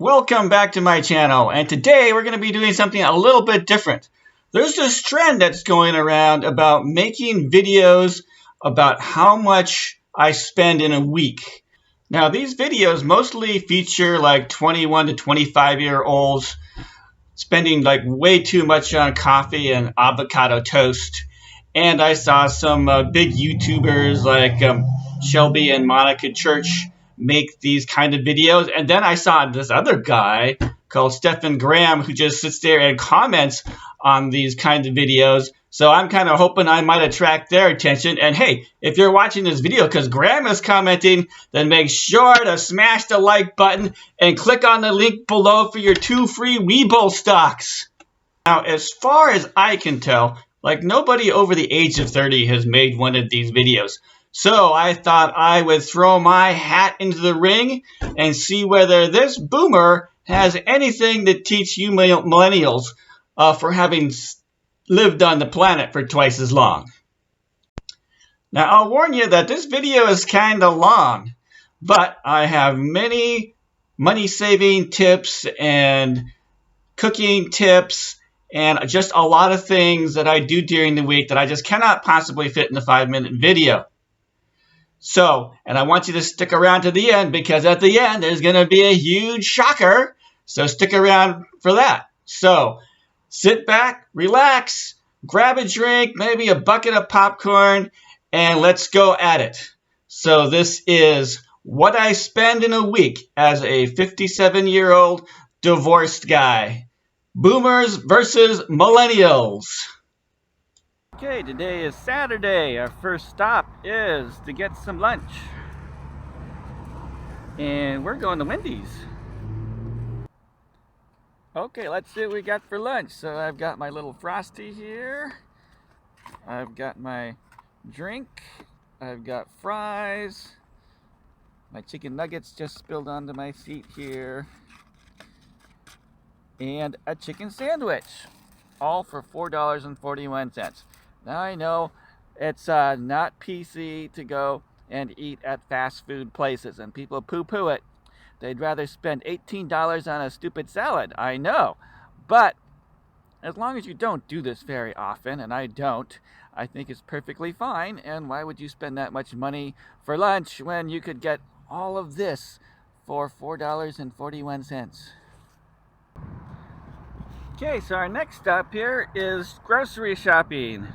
Welcome back to my channel, and today we're going to be doing something a little bit different. There's this trend that's going around about making videos about how much I spend in a week. Now these videos mostly feature like 21 to 25-year-olds spending like way too much on coffee and avocado toast. And I saw some big YouTubers like Shelby and Monica Church make these kind of videos. And then I saw this other guy called Stefan who just sits there and comments on these kinds of videos. So I'm kind of hoping I might attract their attention. And hey, if you're watching this video because Graham is commenting, then make sure to smash the like button and click on the link below for your 2 free webull stocks. Now, as far as I can tell, like nobody over the age of 30 has made one of these videos. So I thought I would throw my hat into the ring and see whether this boomer has anything to teach you millennials for having lived on the planet for twice as long. Now I'll warn you that this video is kind of long, but I have many money-saving tips and cooking tips and just a lot of things that I do during the week that I just cannot possibly fit in a 5-minute video. So, and I want you to stick around to the end because at the end there's going to be a huge shocker. So stick around for that. So sit back, relax, grab a drink, maybe a bucket of popcorn, and let's go at it. So this is what I spend in a week as a 57-year-old divorced guy. Boomers versus millennials. Okay, today is Saturday. Our first stop is to get some lunch. And we're going to Wendy's. Okay, let's see what we got for lunch. So I've got my little Frosty here. I've got my drink. I've got fries. My chicken nuggets just spilled onto my seat here. And a chicken sandwich. All for $4.41. Now I know it's not PC to go and eat at fast food places, and people poo-poo it. They'd rather spend $18 on a stupid salad, I know. But as long as you don't do this very often, and I don't, I think it's perfectly fine. And why would you spend that much money for lunch when you could get all of this for $4.41? Okay, so our next stop here is grocery shopping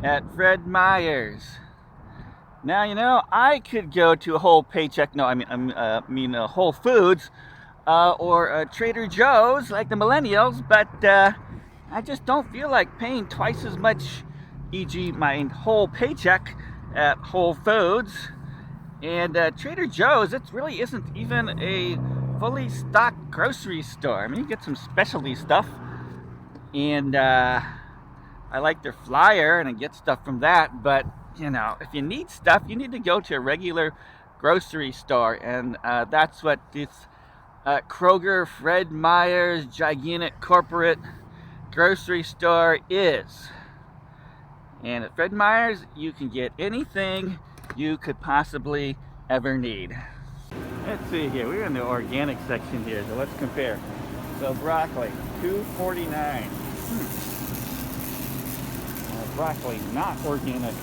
at Fred Meyer's. Now, you know, I could go to a Whole Paycheck, no, I mean Whole Foods or Trader Joe's like the Millennials, but I just don't feel like paying twice as much, e.g. my whole paycheck at Whole Foods. And Trader Joe's, it really isn't even a fully stocked grocery store. I mean, you get some specialty stuff. And I like their flyer and I get stuff from that, but you know, if you need stuff, you need to go to a regular grocery store, and that's what this Kroger, Fred Meyer's gigantic corporate grocery store is. And at Fred Meyer's, you can get anything you could possibly ever need. Let's see here, we're in the organic section here, so let's compare. So broccoli, $2.49. Broccoli, not organic,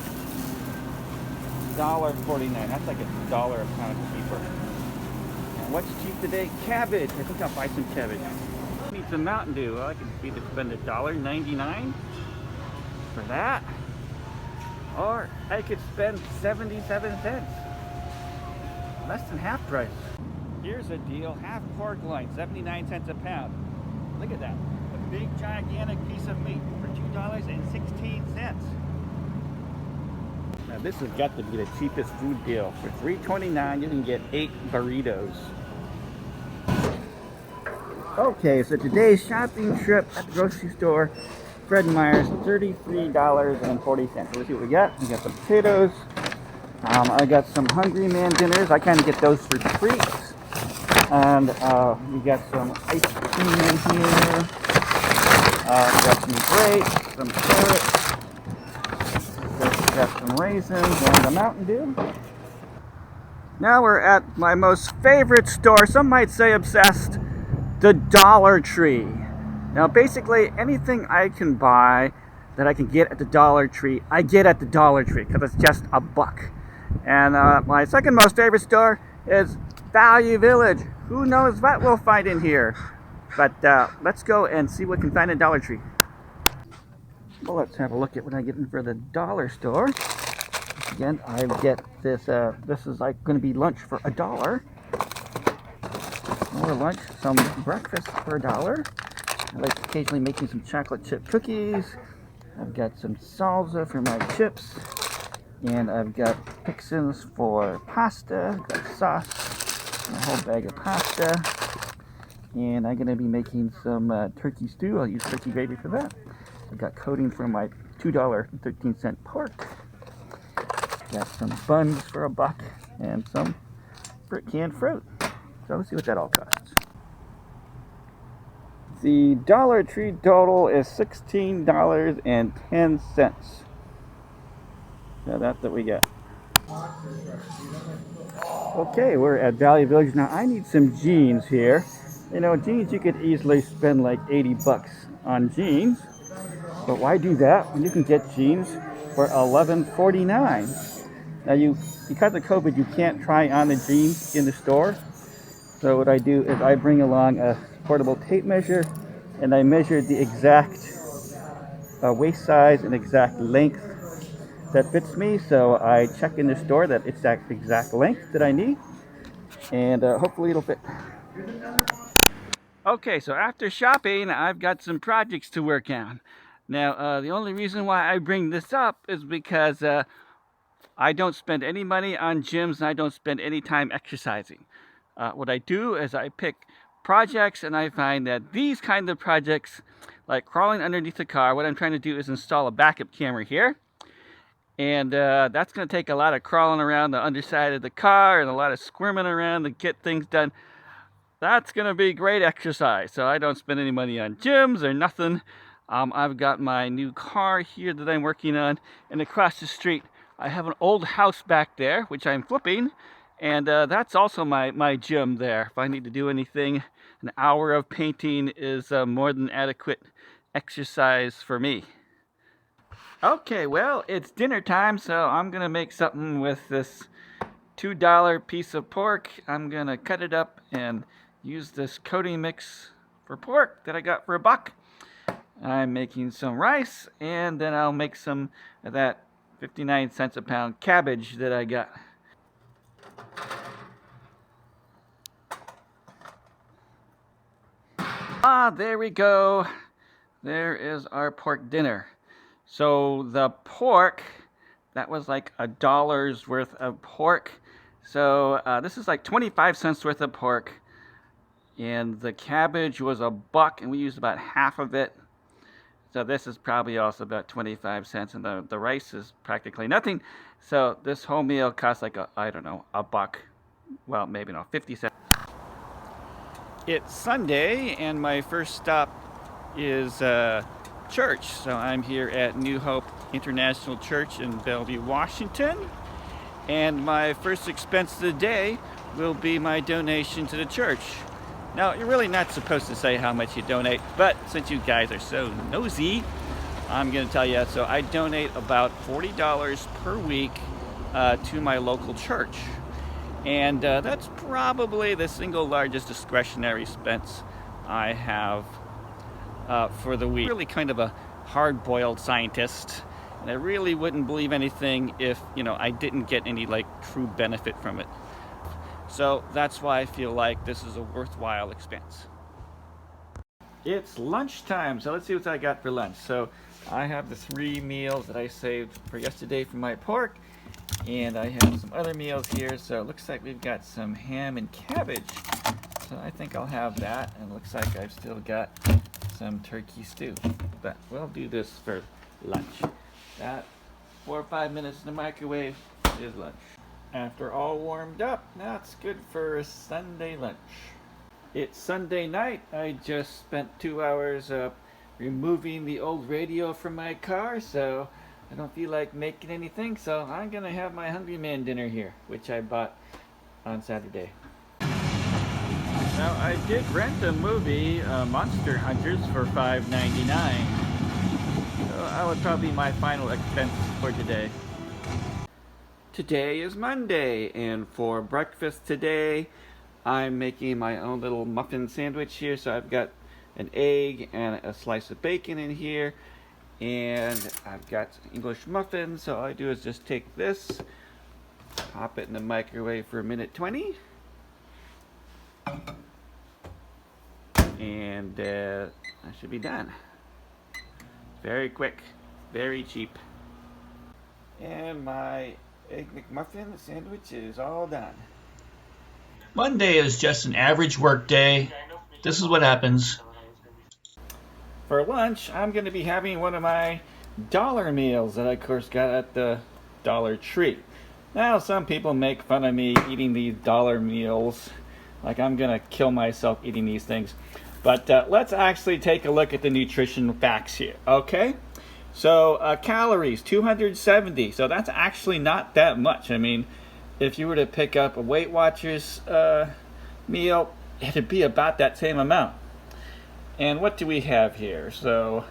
$1.49. That's like $1 a pound cheaper. And what's cheap today? Cabbage. I think I'll buy some cabbage. Need some Mountain Dew. Well, I could either spend $1.99 for that, or I could spend 77 cents. Less than half price. Here's a deal, half pork loin, 79 cents a pound. Look at that, a big gigantic piece of meat for $2.16. Now this has got to be the cheapest food deal. For $3.29 you can get 8 burritos. Okay, so today's shopping trip at the grocery store, Fred Meyer's, $33.40. Let's see what we got. We got some potatoes. I got some Hungry Man dinners. I kind of get those for treats. And we got some ice cream in here. We got some grapes, some carrots. We got some raisins and a Mountain Dew. Now we're at my most favorite store, some might say obsessed, the Dollar Tree. Now basically anything I can buy that I can get at the Dollar Tree, I get at the Dollar Tree because it's just a buck. And my second most favorite store is Value Village. Who knows what we'll find in here? But let's go and see what we can find in Dollar Tree. Well, let's have a look at what I get in for the dollar store. Again, I get this, this is like going to be lunch for $1. More lunch, some breakfast for $1. I like occasionally making some chocolate chip cookies. I've got some salsa for my chips. And I've got fixins for pasta. I've got sauce, a whole bag of pasta. And I'm going to be making some turkey stew. I'll use turkey gravy for that. I've got coating for my $2.13 pork. Got some buns for $1 and some canned fruit. So let's see what that all costs. The Dollar Tree total is $16.10. So that's what we get. Okay, we're at Value Village. Now I need some jeans here. You know, jeans, you could easily spend like $80 on jeans. But why do that when you can get jeans for $11.49? Now because of COVID, you can't try on the jeans in the store. So what I do is I bring along a portable tape measure and I measure the exact waist size and exact length that fits me. So I check in the store that it's that exact length that I need, and hopefully it'll fit. Okay, so after shopping, I've got some projects to work on. Now, the only reason why I bring this up is because I don't spend any money on gyms and I don't spend any time exercising. What I do is I pick projects, and I find that these kind of projects, like crawling underneath the car, what I'm trying to do is install a backup camera here. And that's going to take a lot of crawling around the underside of the car and a lot of squirming around to get things done. That's going to be great exercise. So I don't spend any money on gyms or nothing. I've got my new car here that I'm working on. And across the street, I have an old house back there, which I'm flipping. And that's also my gym there. If I need to do anything, an hour of painting is more than adequate exercise for me. Okay, well, it's dinner time, so I'm going to make something with this $2 piece of pork. I'm going to cut it up and use this coating mix for pork that I got for $1. I'm making some rice, and then I'll make some of that 59 cents a pound cabbage that I got. There we go. There is our pork dinner. So the pork, that was like $1 worth of pork. So this is like 25 cents worth of pork. And the cabbage was $1, and we used about half of it. So this is probably also about 25 cents, and the rice is practically nothing. So this whole meal costs like, I don't know, $1. Well, maybe not, 50 cents. It's Sunday, and my first stop is church. So I'm here at New Hope International Church in Bellevue, Washington. And my first expense of the day will be my donation to the church. Now, you're really not supposed to say how much you donate, but since you guys are so nosy, I'm going to tell you. So I donate about $40 per week to my local church. And that's probably the single largest discretionary expense I have for the week. Really kind of a hard-boiled scientist, and I really wouldn't believe anything if, I didn't get any true benefit from it. So that's why I feel like this is a worthwhile expense. It's lunchtime, so let's see what I got for lunch. So I have the 3 meals that I saved for yesterday for my pork, and I have some other meals here. So it looks like we've got some ham and cabbage. So I think I'll have that, and it looks like I've still got some turkey stew. But we'll do this for lunch. That 4 or 5 minutes in the microwave is lunch. After all warmed up, that's good for a Sunday lunch. It's Sunday night. I just spent 2 hours removing the old radio from my car, so I don't feel like making anything, so I'm gonna have my Hungry Man dinner here, which I bought on Saturday. Now, I did rent a movie, Monster Hunters, for $5.99. So that would probably be my final expense for today. Today is Monday, and for breakfast today, I'm making my own little muffin sandwich here. So I've got an egg and a slice of bacon in here, and I've got English muffins. So all I do is just take this, pop it in the microwave for 1:20, and that should be done. Very quick, very cheap. And my Egg McMuffin sandwich is all done. Monday is just an average work day. This is what happens. For lunch, I'm going to be having one of my dollar meals that I, of course, got at the Dollar Tree. Now, some people make fun of me eating these dollar meals, like I'm going to kill myself eating these things. But let's actually take a look at the nutrition facts here, okay? So calories, 270. So that's actually not that much. I mean, if you were to pick up a Weight Watchers meal, it'd be about that same amount. And what do we have here? So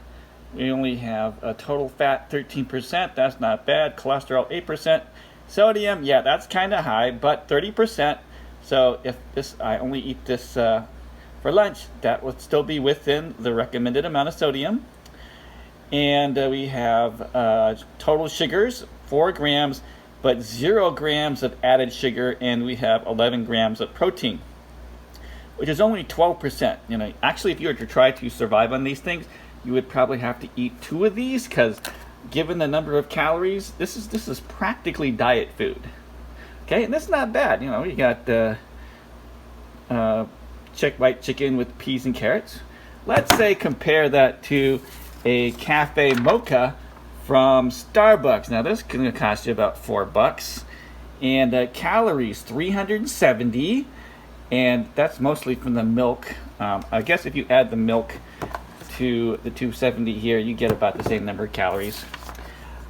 we only have a total fat 13%. That's not bad. Cholesterol 8%. Sodium, yeah, that's kind of high, but 30%. So if I only eat this for lunch, that would still be within the recommended amount of sodium. And we have total sugars, 4 grams, but 0 grams of added sugar, and we have 11 grams of protein, which is only 12%. You know, actually, if you were to try to survive on these things, you would probably have to eat 2 of these, because given the number of calories, this is practically diet food. Okay, and that's not bad. You know, you got white chicken with peas and carrots. Let's say compare that to a cafe mocha from Starbucks. Now this is going to cost you about $4, and calories 370, and that's mostly from the milk. I guess if you add the milk to the 270 here, you get about the same number of calories.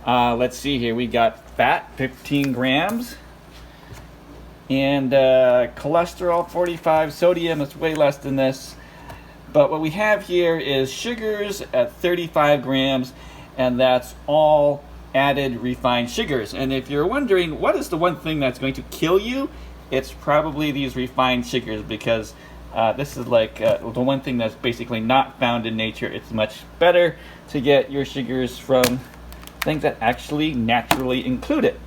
Let's see here. We got fat, 15 grams, and cholesterol 45. Sodium is way less than this. But what we have here is sugars at 35 grams, and that's all added refined sugars. And if you're wondering what is the one thing that's going to kill you, it's probably these refined sugars, because this is like the one thing that's basically not found in nature. It's much better to get your sugars from things that actually naturally include it.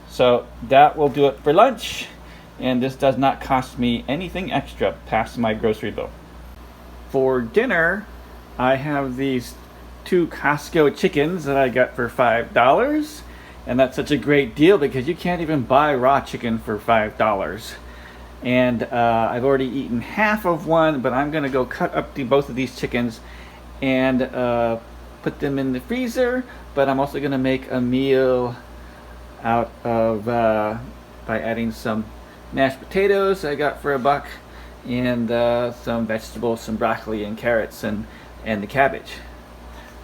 So that will do it for lunch, and this does not cost me anything extra past my grocery bill. For dinner, I have these 2 Costco chickens that I got for $5, and that's such a great deal because you can't even buy raw chicken for $5. And I've already eaten half of one, but I'm going to go cut up both of these chickens and put them in the freezer. But I'm also going to make a meal out of by adding some mashed potatoes I got for $1, and some vegetables, some broccoli and carrots, and the cabbage.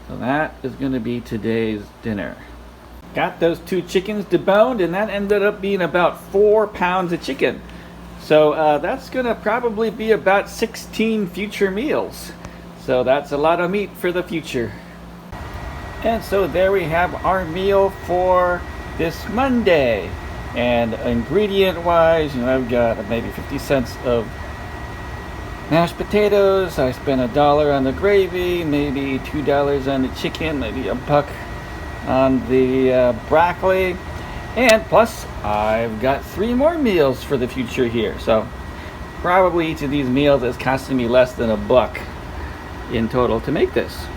So that is going to be today's dinner. Got those 2 chickens deboned, and that ended up being about 4 pounds of chicken. So that's going to probably be about 16 future meals. So that's a lot of meat for the future. And so there we have our meal for this Monday. And ingredient wise, you know, I've got maybe 50 cents of mashed potatoes. I spent $1 on the gravy, maybe $2 on the chicken, maybe $1 on the broccoli, and plus I've got 3 more meals for the future here. So probably each of these meals is costing me less than $1 in total to make this.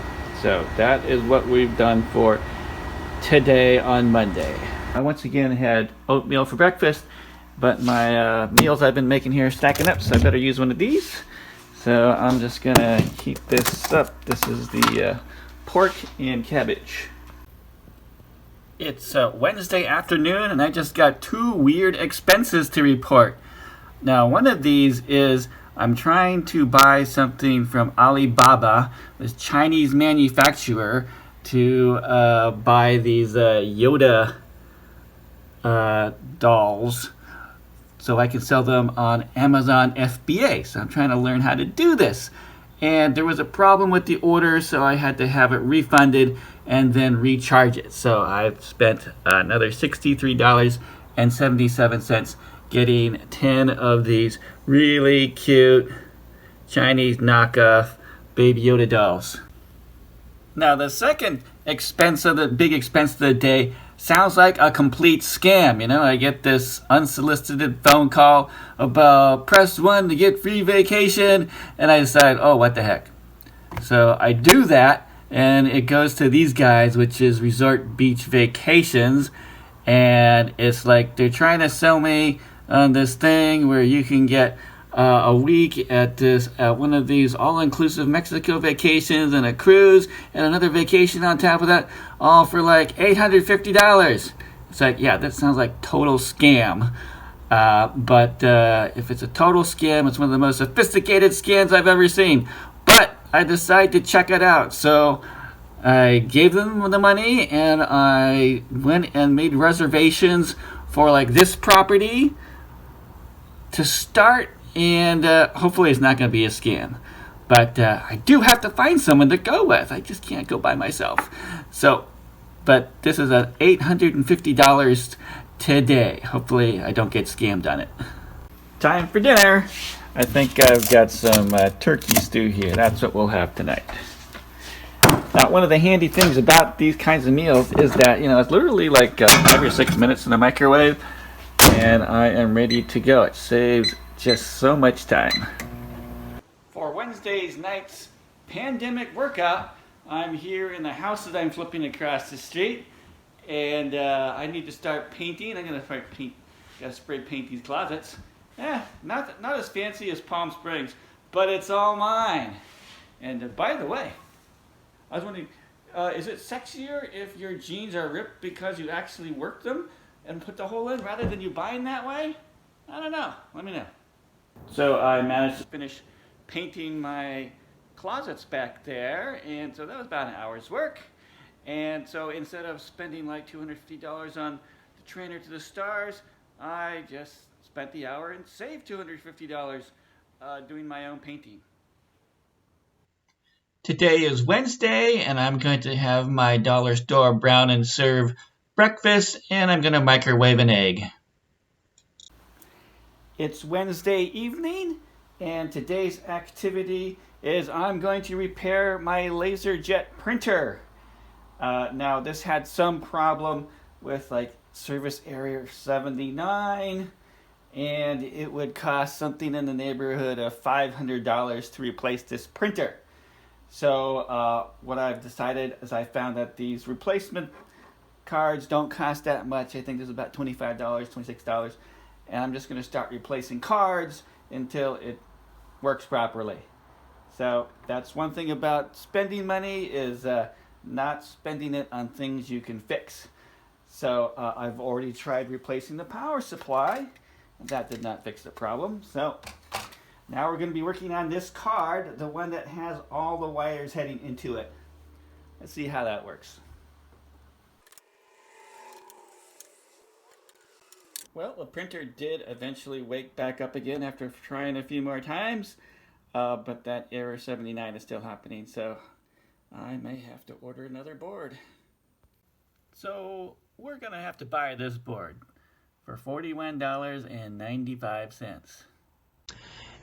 So that is what we've done for today on Monday. I once again had oatmeal for breakfast, but my meals I've been making here are stacking up, so I better use one of these. So I'm just gonna heat this up. This is the pork and cabbage. It's Wednesday afternoon, and I just got 2 weird expenses to report. Now, one of these is I'm trying to buy something from Alibaba, this Chinese manufacturer, to buy these Yoda dolls so I can sell them on Amazon FBA. So I'm trying to learn how to do this. And there was a problem with the order, so I had to have it refunded and then recharge it. So I've spent another $63.77 getting 10 of these really cute Chinese knockoff Baby Yoda dolls. Now the second big expense of the day sounds like a complete scam. You know, I get this unsolicited phone call about press 1 to get free vacation, and I decide, oh, what the heck. So I do that, and it goes to these guys, which is Resort Beach Vacations, and it's like they're trying to sell me on this thing where you can get a week at one of these all-inclusive Mexico vacations and a cruise and another vacation on top of that, all for like $850. It's like, yeah, that sounds like total scam. But if it's a total scam, it's one of the most sophisticated scams I've ever seen. But I decided to check it out. So I gave them the money and I went and made reservations for like this property to start. And hopefully it's not going to be a scam. But I do have to find someone to go with. I just can't go by myself. So, but this is at $850 today. Hopefully I don't get scammed on it. Time for dinner. I think I've got some turkey stew here. That's what we'll have tonight. Now, one of the handy things about these kinds of meals is that, you know, it's literally like 5 or 6 minutes in the microwave, and I am ready to go. It saves just so much time. For Wednesday's night's pandemic workout, I'm here in the house that I'm flipping across the street, and I need to start painting. I'm gonna gotta spray paint these closets. Not as fancy as Palm Springs, but it's all mine. And by the way, I was wondering, is it sexier if your jeans are ripped because you actually worked them and put the hole in rather than you buying that way? I don't know. Let me know. So I managed to finish painting my closets back there, and so that was about an hour's work. And so instead of spending like $250 on the trainer to the stars, I just spent the hour and saved $250 doing my own painting. Today is Wednesday, and I'm going to have my dollar store brown and serve breakfast, and I'm going to microwave an egg. It's Wednesday evening, and today's activity is I'm going to repair my LaserJet printer. Now, this had some problem with like service error 79, and it would cost something in the neighborhood of $500 to replace this printer. So what I've decided is I found that these replacement cards don't cost that much. I think there's about $25, $26. And I'm just going to start replacing cards until it works properly. So that's one thing about spending money is not spending it on things you can fix. So I've already tried replacing the power supply. And that did not fix the problem. So now we're going to be working on this card, the one that has all the wires heading into it. Let's see how that works. Well, the printer did eventually wake back up again after trying a few more times, but that error 79 is still happening, so I may have to order another board. So we're going to have to buy this board for $41.95.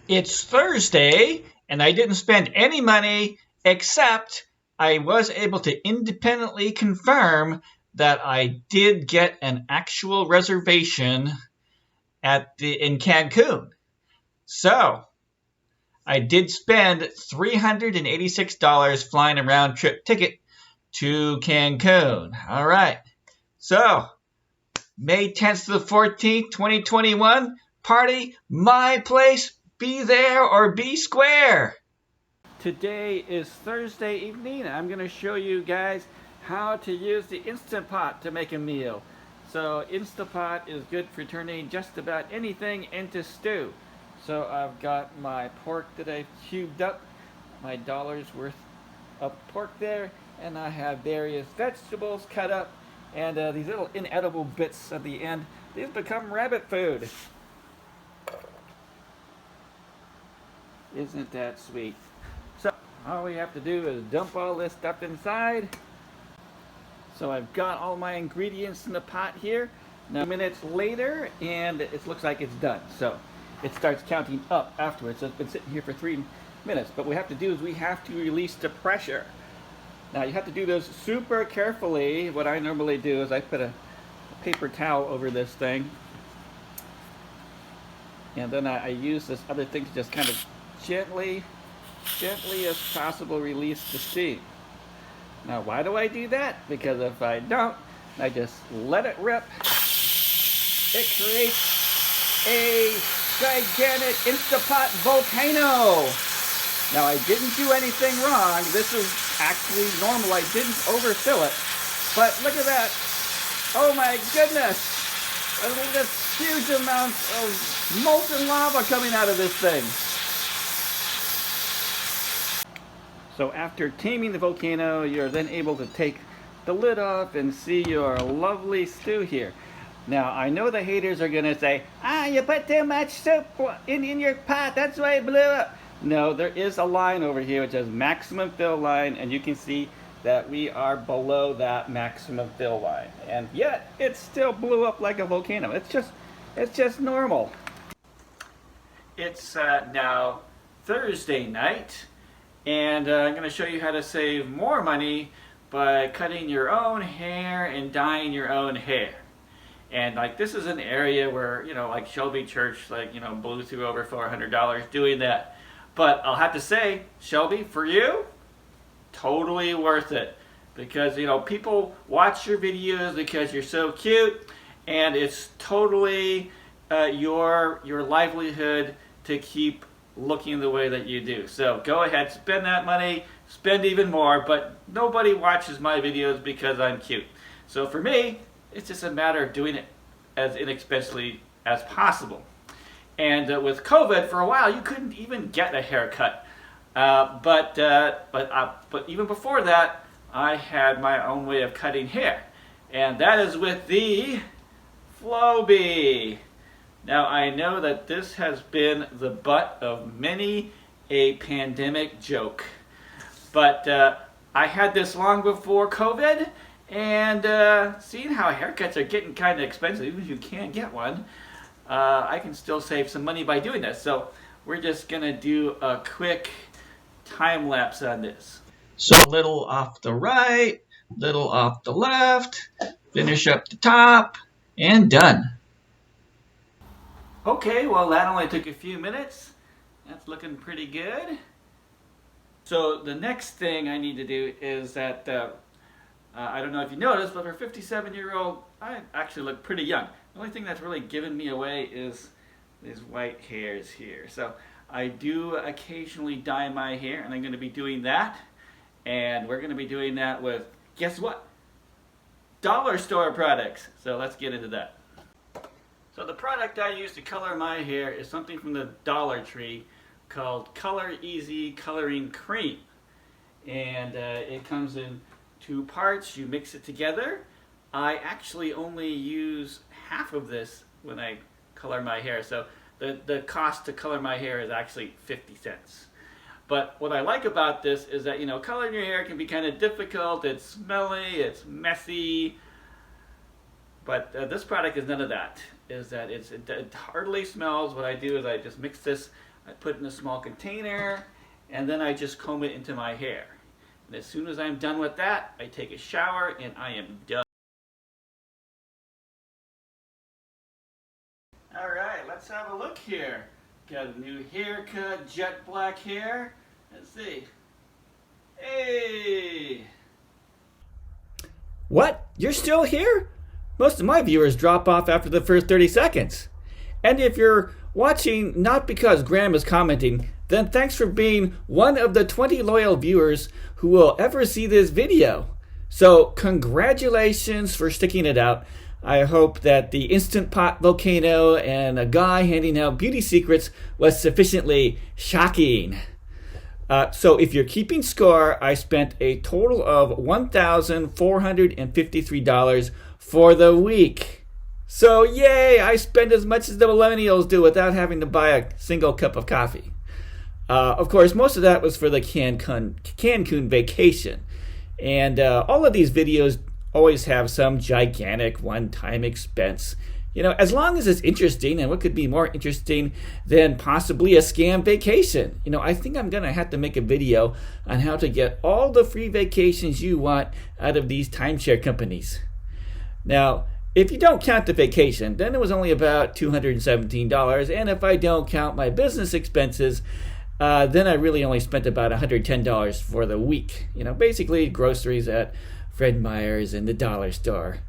It's Thursday, and I didn't spend any money except I was able to independently confirm that I did get an actual reservation in Cancun. So I did spend $386 flying a round trip ticket to Cancun. All right. So May 10th to the 14th, 2021, party, my place, be there or be square. Today is Thursday evening. I'm going to show you guys how to use the Instant Pot to make a meal. So Instant Pot is good for turning just about anything into stew. So I've got my pork that I've cubed up, my dollar's worth of pork there, and I have various vegetables cut up, and these little inedible bits at the end, these become rabbit food. Isn't that sweet? So all we have to do is dump all this stuff inside. So I've got all my ingredients in the pot here. Now minutes later, and it looks like it's done. So it starts counting up afterwards. So it's been sitting here for 3 minutes. But what we have to do is we have to release the pressure. Now you have to do this super carefully. What I normally do is I put a paper towel over this thing. And then I use this other thing to just kind of gently as possible release the steam. Now why do I do that? Because if I don't, I just let it rip. It creates a gigantic Instapot volcano. Now I didn't do anything wrong. This is actually normal. I didn't overfill it. But look at that. Oh my goodness. Look at this huge amount of molten lava coming out of this thing. So after taming the volcano, you're then able to take the lid off and see your lovely stew here. Now, I know the haters are going to say, you put too much soup in your pot, that's why it blew up. No, there is a line over here which says maximum fill line, and you can see that we are below that maximum fill line. And yet, it still blew up like a volcano. It's just normal. It's now Thursday night, and I'm going to show you how to save more money by cutting your own hair and dyeing your own hair. And like this is an area where, like Shelby Church, blew through over $400 doing that. But I'll have to say, Shelby, for you, totally worth it. Because, people watch your videos because you're so cute, and it's totally your livelihood to keep looking the way that you do. So go ahead, spend that money, spend even more, but nobody watches my videos because I'm cute. So for me, it's just a matter of doing it as inexpensively as possible. And with COVID, for a while, you couldn't even get a haircut. But even before that, I had my own way of cutting hair. And that is with the Flowbee. Now, I know that this has been the butt of many a pandemic joke. But I had this long before COVID. And seeing how haircuts are getting kind of expensive, even if you can't get one, I can still save some money by doing this. So we're just going to do a quick time lapse on this. So a little off the right, little off the left, finish up the top, and done. Okay, well that only took a few minutes. That's looking pretty good. So the next thing I need to do is that I don't know if you noticed, but for a 57-year-old, I actually look pretty young. The only thing that's really given me away is these white hairs here. So I do occasionally dye my hair, and I'm going to be doing that. And we're going to be doing that with, guess what? Dollar store products. So let's get into that. So the product I use to color my hair is something from the Dollar Tree called Color Easy Coloring Cream. And it comes in 2 parts. You mix it together. I actually only use half of this when I color my hair. So the cost to color my hair is actually 50 cents. But what I like about this is that, coloring your hair can be kind of difficult. It's smelly, it's messy. But this product is none of that. It hardly smells. What I do is I just mix this, I put it in a small container, and then I just comb it into my hair. And as soon as I'm done with that, I take a shower and I am done. Alright, let's have a look here. Got a new haircut, jet black hair. Let's see. Hey! What? You're still here? Most of my viewers drop off after the first 30 seconds. And if you're watching not because Graham is commenting, then thanks for being one of the 20 loyal viewers who will ever see this video. So congratulations for sticking it out. I hope that the Instant Pot volcano and a guy handing out beauty secrets was sufficiently shocking. So if you're keeping score, I spent a total of $1,453 for the week. So yay, I spend as much as the Millennials do without having to buy a single cup of coffee. Of course, most of that was for the Cancun vacation. And all of these videos always have some gigantic one-time expense. You know, as long as it's interesting, and what could be more interesting than possibly a scam vacation? You know, I think I'm going to have to make a video on how to get all the free vacations you want out of these timeshare companies. Now, if you don't count the vacation, then it was only about $217. And if I don't count my business expenses, then I really only spent about $110 for the week. You know, basically groceries at Fred Meyer's and the dollar store.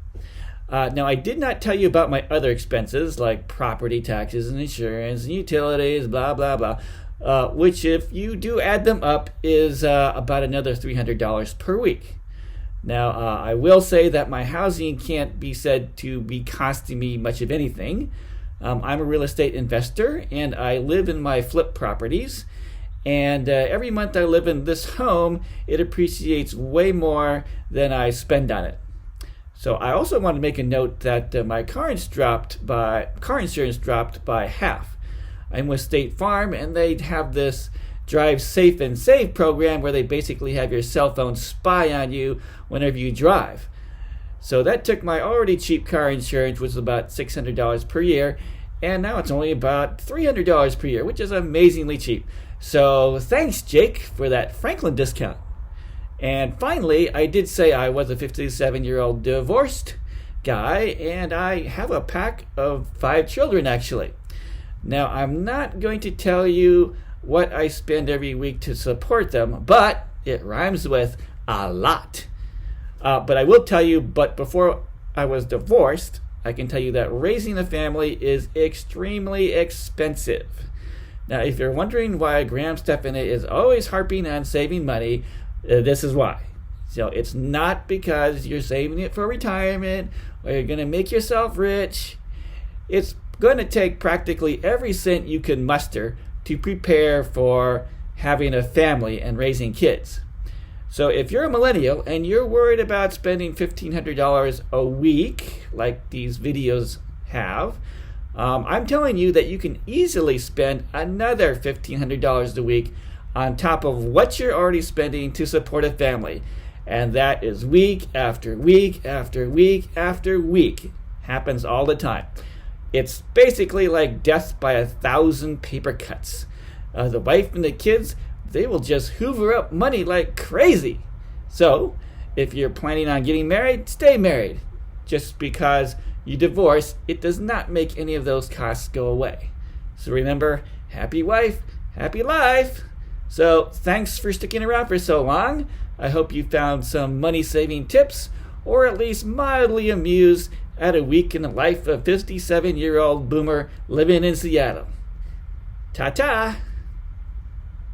Now, I did not tell you about my other expenses like property taxes and insurance and utilities, blah, blah, blah, which if you do add them up is about another $300 per week. Now, I will say that my housing can't be said to be costing me much of anything. I'm a real estate investor and I live in my flip properties. And every month I live in this home, it appreciates way more than I spend on it. So I also want to make a note that my car insurance dropped by half. I'm with State Farm, and they have this Drive Safe and Save program where they basically have your cell phone spy on you whenever you drive. So that took my already cheap car insurance, which was about $600 per year, and now it's only about $300 per year, which is amazingly cheap. So thanks, Jake, for that Franklin discount. And finally, I did say I was a 57-year-old divorced guy, and I have a pack of 5 children, actually. Now, I'm not going to tell you what I spend every week to support them, but it rhymes with a lot. But I will tell you, but before I was divorced, I can tell you that raising a family is extremely expensive. Now, if you're wondering why Graham Stefan is always harping on saving money, this is why. So it's not because you're saving it for retirement or you're going to make yourself rich. It's going to take practically every cent you can muster to prepare for having a family and raising kids. So if you're a millennial and you're worried about spending $1,500 a week, like these videos have, I'm telling you that you can easily spend another $1,500 a week on top of what you're already spending to support a family. And that is week after week after week after week. Happens all the time. It's basically like death by 1,000 paper cuts. The wife and the kids, they will just hoover up money like crazy. So, if you're planning on getting married, stay married. Just because you divorce, it does not make any of those costs go away. So remember, happy wife, happy life. So thanks for sticking around for so long. I hope you found some money-saving tips, or at least mildly amused at a week in the life of a 57-year-old boomer living in Seattle. Ta-ta!